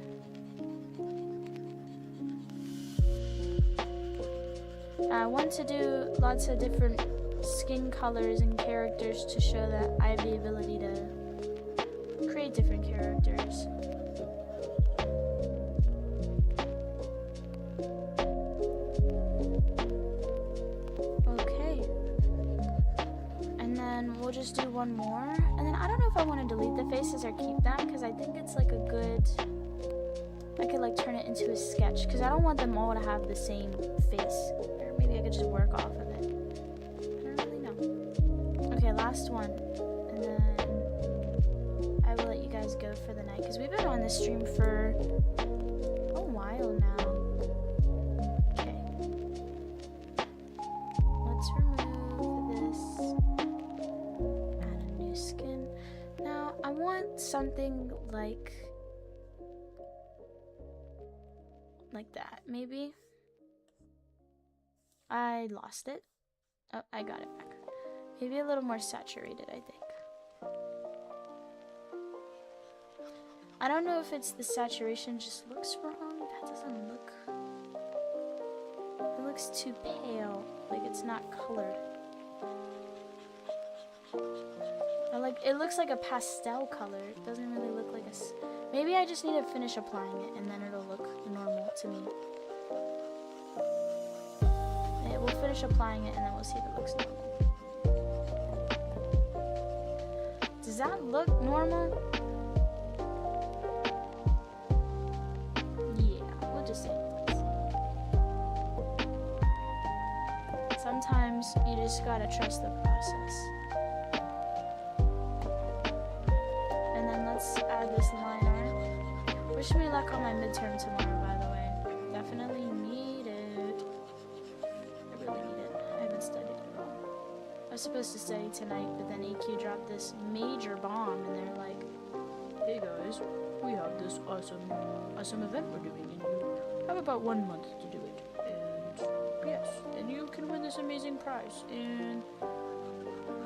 I want to do lots of different skin colors and characters to show that I have the ability to create different characters. Okay. And then we'll just do one more. And then I don't know if I want to delete the faces or keep them, because I think it's like a good... I could like turn it into a sketch, because I don't want them all to have the same face. Or maybe I could just work off of it. I don't really know. Okay, last one. And then I will let you guys go for the night, because we've been on this stream for a while now. Okay. Let's remove this. Add a new skin. Now, I want something like that, maybe. I lost it. Oh, I got it back. Maybe a little more saturated, I think. I don't know if it's the saturation just looks wrong. That doesn't look... It looks too pale. Like it's not colored. It looks like a pastel color. It doesn't really look like a... Maybe I just need to finish applying it and then it'll look normal to me. Yeah, we'll finish applying it and then we'll see if it looks normal. Does that look normal? Yeah, we'll just say it does. Sometimes you just gotta trust the process. Let's add this line art. Wish me luck on my midterm tomorrow, by the way. Definitely need it. I really need it. I haven't studied at all. I was supposed to study tonight, but then AQ dropped this major bomb, and they're like, "Hey guys, we have this awesome event we're doing, and you have about 1 month to do it. And yes, and you can win this amazing prize. And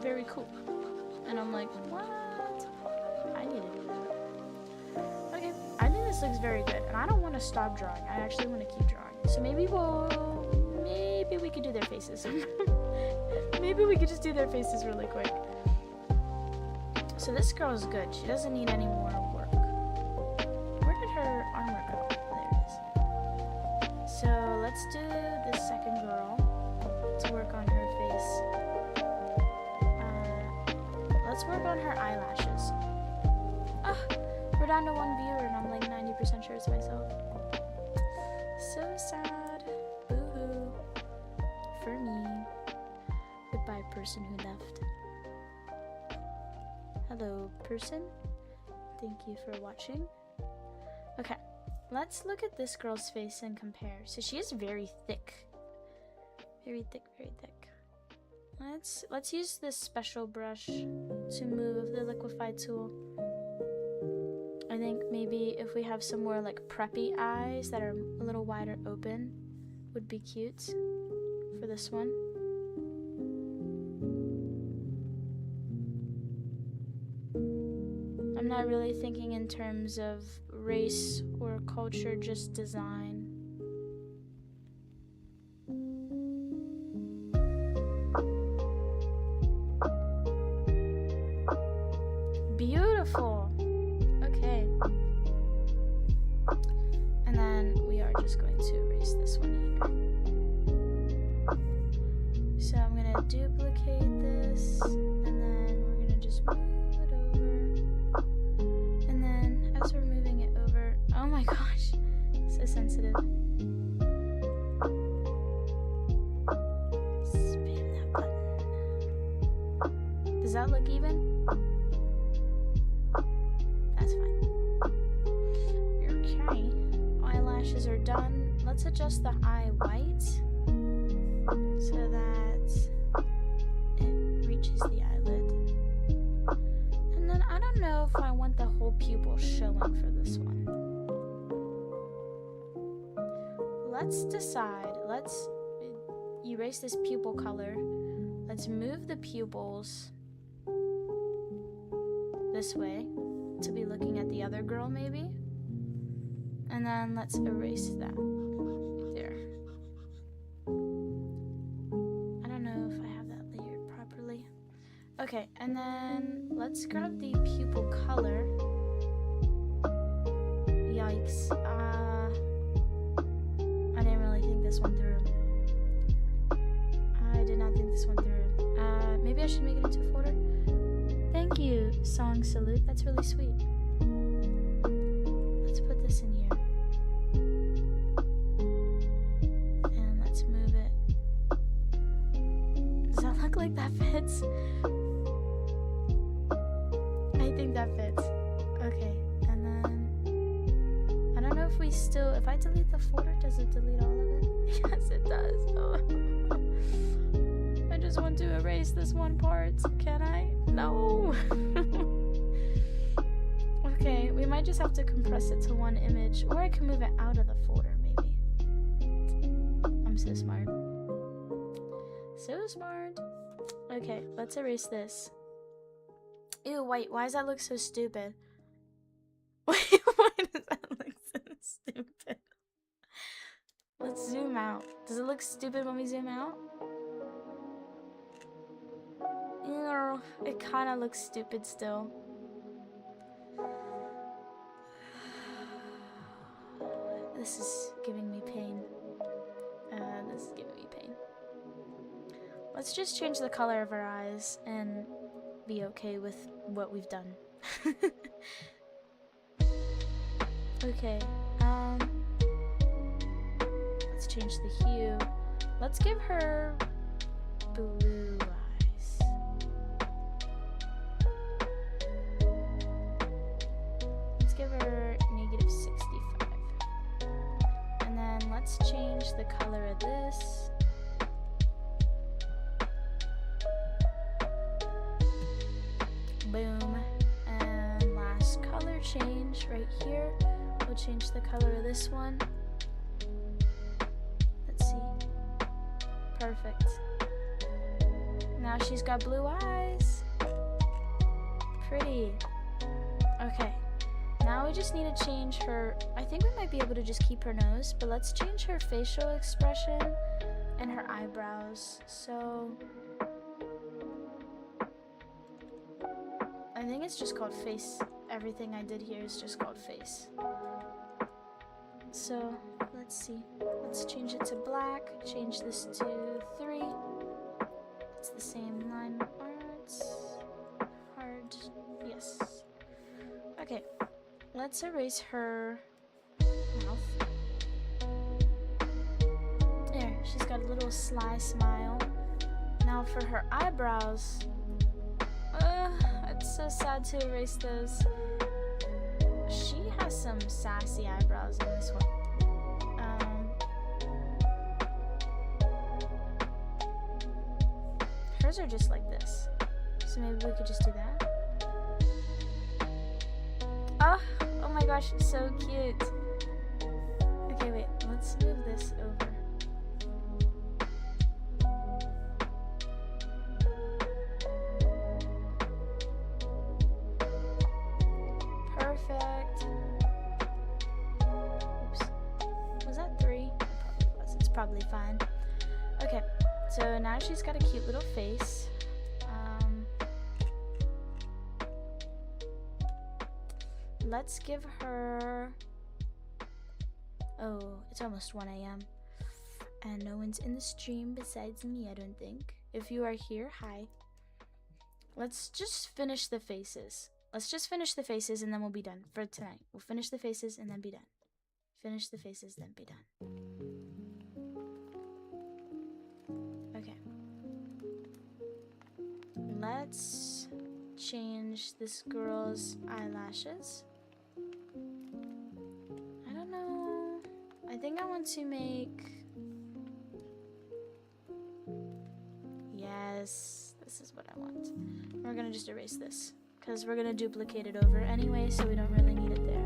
very cool." And I'm like, what? I need to do that. Okay, I think this looks very good, and I don't want to stop drawing. I actually want to keep drawing. So maybe we could do their faces. Maybe we could just do their faces really quick. So this girl is good. She doesn't need any more work. Where did her armor go? There it is. So let's do this second girl to work on her face. Let's work on her eyelashes. We're down to 1 viewer and I'm like 90% sure it's myself. So sad. Boo-hoo. For me. Goodbye, person who left. Hello, person. Thank you for watching. Okay, let's look at this girl's face and compare. So she is very thick. Very thick, very thick. Let's use this special brush to move the liquify tool. I think maybe if we have some more like preppy eyes that are a little wider open would be cute for this one. I'm not really thinking in terms of race or culture, just design. Beautiful. Okay. And then we are just going to erase this one here. So I'm going to duplicate this, and then we're going to just move it over. And then as we're moving it over, oh my gosh, so sensitive. Spam that button. Does that look even? That's fine. Okay, eyelashes are done. Let's adjust the eye white so that it reaches the eyelid. And then I don't know if I want the whole pupil showing for this one. Let's decide. Let's erase this pupil color. Let's move the pupils this way to be looking at the other girl maybe. And then let's erase that. There. I don't know if I have that layered properly. Okay, and then let's grab the pupil color. Yikes. I didn't really think this one through. I did not think this one through. Maybe I should make it into a folder? Thank you, Song Salute. That's really sweet. Let's put this in here. And let's move it. Does that look like that fits? I think that fits. Okay, and then I don't know if we still, if I delete the folder, does it delete all of it? Yes, it does. Oh. I just want to erase this one part. Can I? No. Okay, we might just have to compress it to one image, or I can move it out of the folder maybe. I'm so smart. So smart. Okay, let's erase this. Ew, wait, why does that look so stupid? Wait, why does that look so stupid? Let's zoom out. Does it look stupid when we zoom out? Ew, it kind of looks stupid still. This is giving me pain. This is giving me pain. Let's just change the color of our eyes and be okay with what we've done. Okay, let's change the hue. Let's give her blue eyes. Let's give her -65. And then let's change the color of this. Boom. And last color change right here. We'll change the color of this one. Let's see. Perfect. Now she's got blue eyes. Pretty. Okay. Now now we just need to change her. I think we might be able to just keep her nose, but let's change her facial expression and her eyebrows. So I think it's just called face. Everything I did here is just called face. So let's see. Let's change it to black. Change this to 3. It's the same line arts. Hard. Yes. Okay. Let's erase her mouth. There. She's got a little sly smile. Now for her eyebrows. It's so sad to erase those. She has some sassy eyebrows in this one. Hers are just like this. So maybe we could just do that. Oh my gosh, so cute. Okay, wait, let's move this over. Perfect. Oops. Was that 3? It probably was. It's probably fine. Okay, so now she's got a cute little face. Let's give her... Oh, it's almost 1 a.m. And no one's in the stream besides me, I don't think. If you are here, hi. Let's just finish the faces. Let's just finish the faces and then we'll be done for tonight. We'll finish the faces and then be done. Finish the faces, then be done. Okay. Let's change this girl's eyelashes. I don't know. I think I want to make... Yes, this is what I want. We're gonna just erase this, because we're gonna duplicate it over anyway, so we don't really need it there.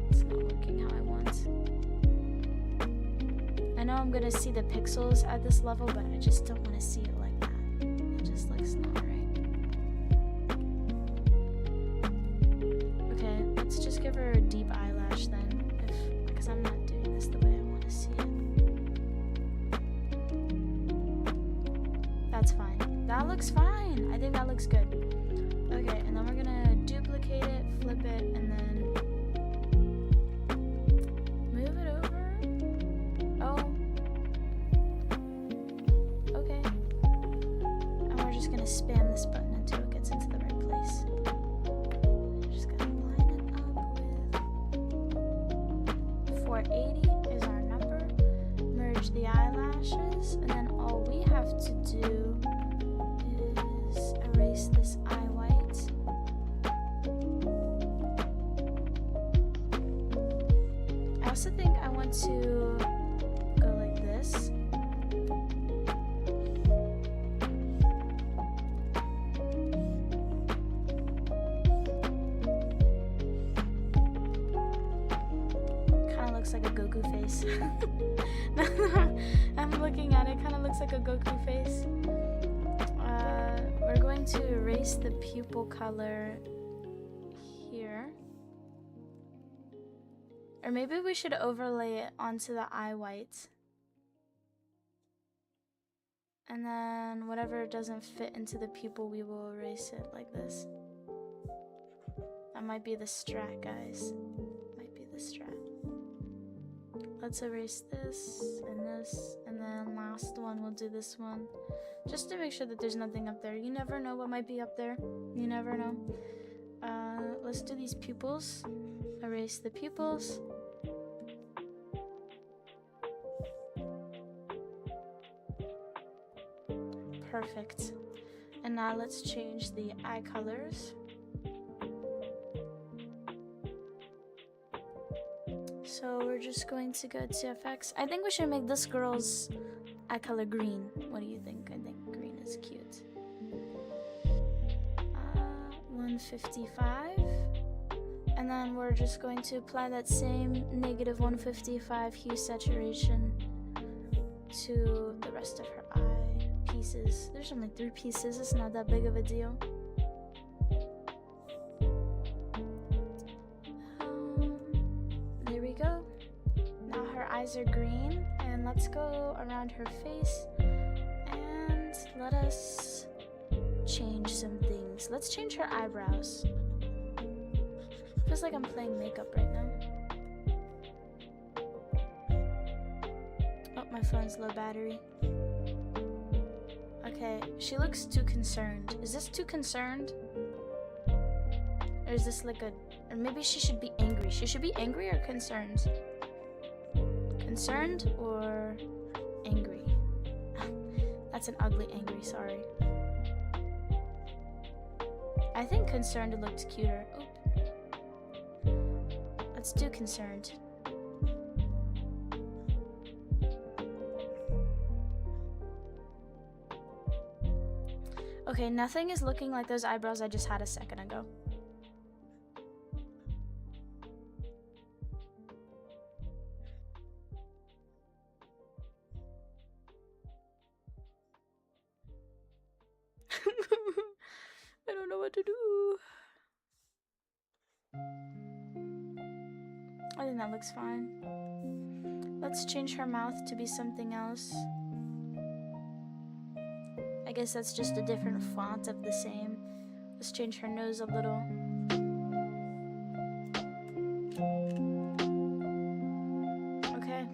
It's not working how I want. I know I'm gonna see the pixels at this level, but I just don't want to see it like that. It just looks not right. Okay, let's just give her a deep eyelash then, because I'm not doing this the way I want to see it. That's fine. That looks fine. I think that looks good. Okay, and then we're gonna duplicate it, flip it, and then move it over. Oh. Okay. And we're just gonna spam this button until it gets into the right place. Just gonna line it up with 480 is our number. Merge the eyelashes, and then all we have to do is erase this eye white. I also think I want to go like this. Kind of looks like a Goku face. I'm looking at it, kind of looks like a Goku face. We're going to erase the pupil color here. Or maybe we should overlay it onto the eye white. And then whatever doesn't fit into the pupil, we will erase it like this. That might be the strat, guys. Might be the strat. Let's erase this, and then last one, we'll do this one. Just to make sure that there's nothing up there. You never know what might be up there. You never know. Let's do these pupils. Erase the pupils. Perfect. And now let's change the eye colors. So we're just going to go to effects. I think we should make this girl's eye color green. What do you think? I think green is cute. 155. And then we're just going to apply that same negative 155 hue saturation to the rest of her eye pieces. There's only 3 pieces, it's not that big of a deal. There we go. Now her eyes are green, and let's go around her face and let us change some things. Let's change her eyebrows. Feels like I'm playing makeup right now. Oh, my phone's low battery. Okay, she looks too concerned. Is this too concerned? Or is this like a... Or maybe she should be angry. She should be angry or concerned? Concerned or angry? That's an ugly angry, sorry. I think concerned looked cuter. Oop. Let's do concerned. Okay, nothing is looking like those eyebrows I just had a second ago. I don't know what to do. I think that looks fine. Let's change her mouth to be something else. I guess that's just a different font of the same. Let's change her nose a little. Okay.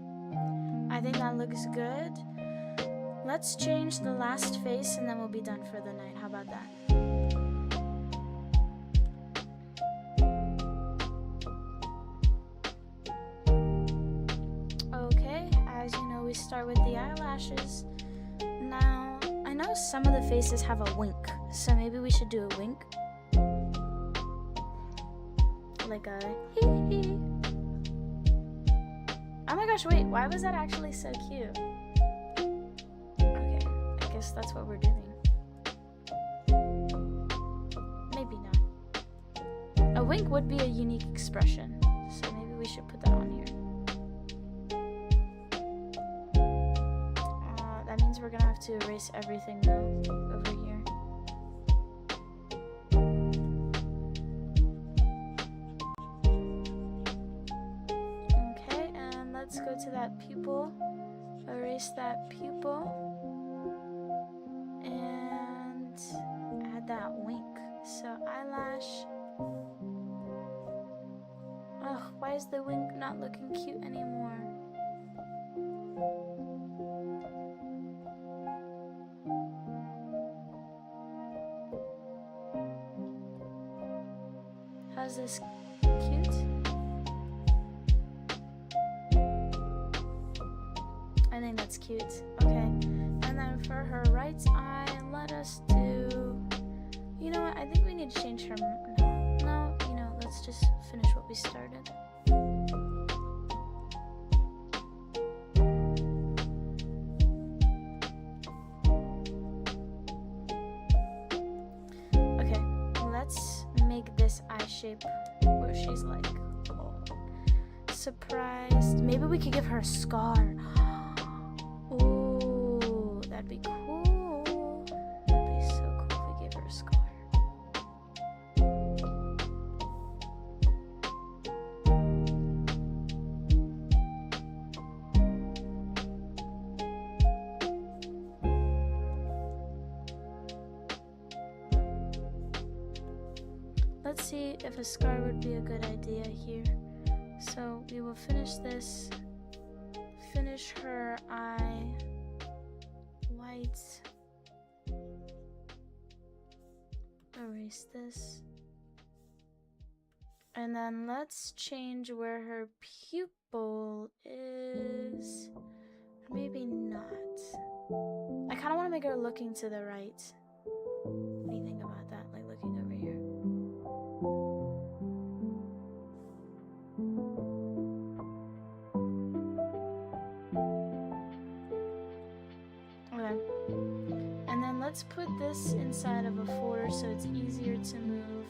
I think that looks good. Let's change the last face and then we'll be done for the night. How about that? Okay, as you know, we start with the eyelashes. Now, I know some of the faces have a wink, so maybe we should do a wink. Like a hee hee. Oh my gosh, wait, why was that actually so cute? Okay, I guess that's what we're doing. Maybe not. A wink would be a unique expression, so maybe we should put that on here. That means we're gonna have to erase everything though, over here. Okay, and let's go to that pupil. Erase that pupil. And add that wink. So eyelash. Ugh, why is the wink not looking cute anymore? How's this cute? I think that's cute. Okay. And then for her right eye, let us do... You know what? I think we need to change her... No, you know, let's just finish what we started. Okay, let's make this eye shape where she's like, oh, surprised. Maybe we could give her a scar. Ooh, that'd be cool. That'd be so cool if we gave her a scar. Let's see if a scar would be a good idea here. So we will finish this. Finish her eye white. Erase this. And then let's change where her pupil is. Maybe not. I kind of want to make her looking to the right. What do you think about that? Like looking over here. Let's put this inside of a folder so it's easier to move.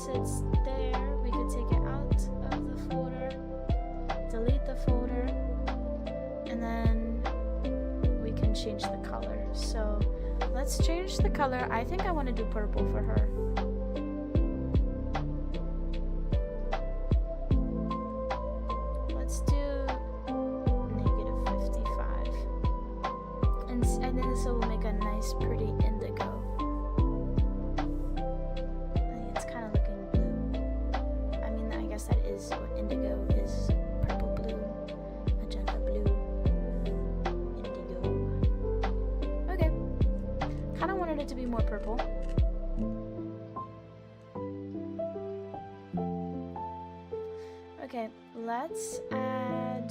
since it's there, we could take it out of the folder, delete the folder, and then we can change the color. So let's change the color. I think I want to do purple for her. Let's do -55. And I think this will make a nice pretty indigo. That is what indigo is. Purple, blue, magenta, blue, indigo. Okay. Kind of wanted it to be more purple. Okay, let's add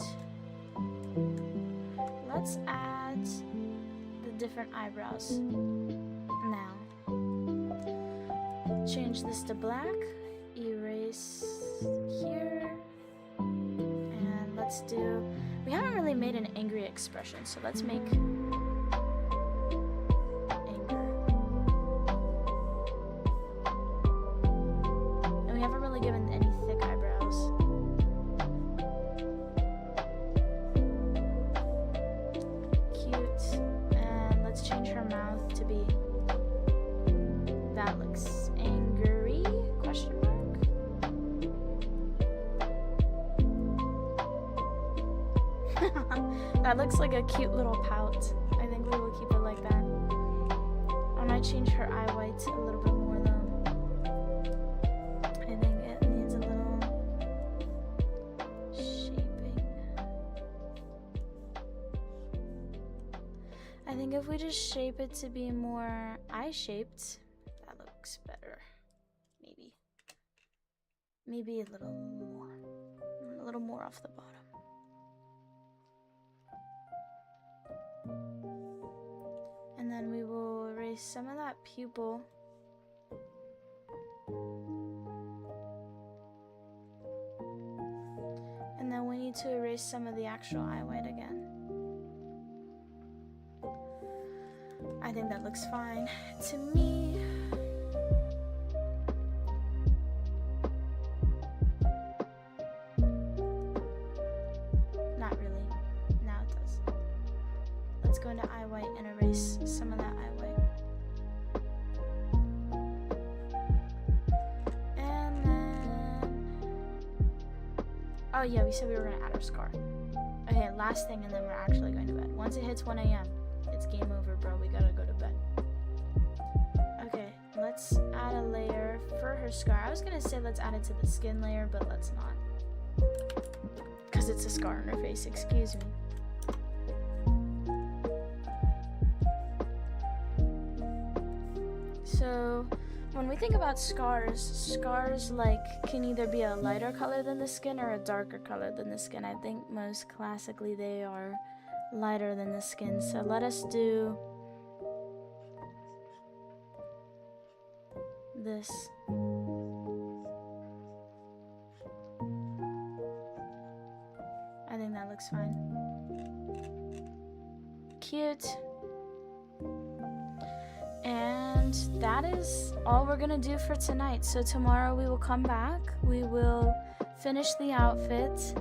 the different eyebrows now. Change this to black. Erase here, and let's do, we haven't really made an angry expression, so let's make anger. And we haven't really given any thick eyebrows. Cute. And let's change her mouth to be, that looks angry, question mark. That looks like a cute little pout. I think we will keep it like that. I might change her eye white a little bit more though. I think it needs a little shaping. I think if we just shape it to be more eye-shaped, that looks better. Maybe a little more off the bottom. And then we will erase some of that pupil. And then we need to erase some of the actual eye white again. I think that looks fine to me. Not really. Now it does. Let's go into eye white and erase some of that eye white. And then... oh yeah, we said we were going to add our scar. Okay, last thing, and then we're actually going to bed. Once it hits 1 a.m., it's game over, bro. We gotta go to bed. Okay, let's add a layer for her scar. I was gonna say let's add it to the skin layer, but let's not. Because it's a scar on her face, excuse me. So, when we think about scars like can either be a lighter color than the skin or a darker color than the skin. I think most classically they are lighter than the skin. So let us do this. I think that looks fine. Cute. And that is all we're gonna do for tonight. So tomorrow we will come back. We will finish the outfit.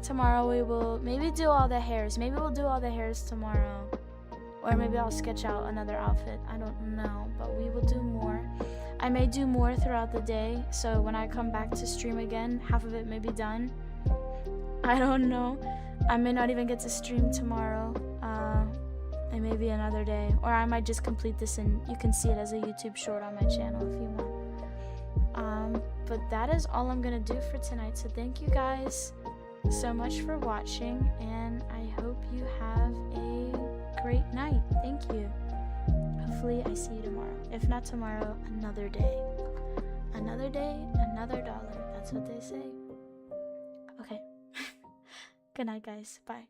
Tomorrow we will maybe do all the hairs. Maybe we'll do all the hairs tomorrow. Or maybe I'll sketch out another outfit. I don't know. But we will do more. I may do more throughout the day. So when I come back to stream again, half of it may be done. I don't know. I may not even get to stream tomorrow. It may be another day. Or I might just complete this and you can see it as a YouTube short on my channel if you want. But that is all I'm going to do for tonight. So thank you guys so much for watching, and I hope you have a great night. Thank you. Hopefully I see you tomorrow. If not tomorrow, another day. Another day, another dollar. That's what they say. Okay. Good night, guys. Bye.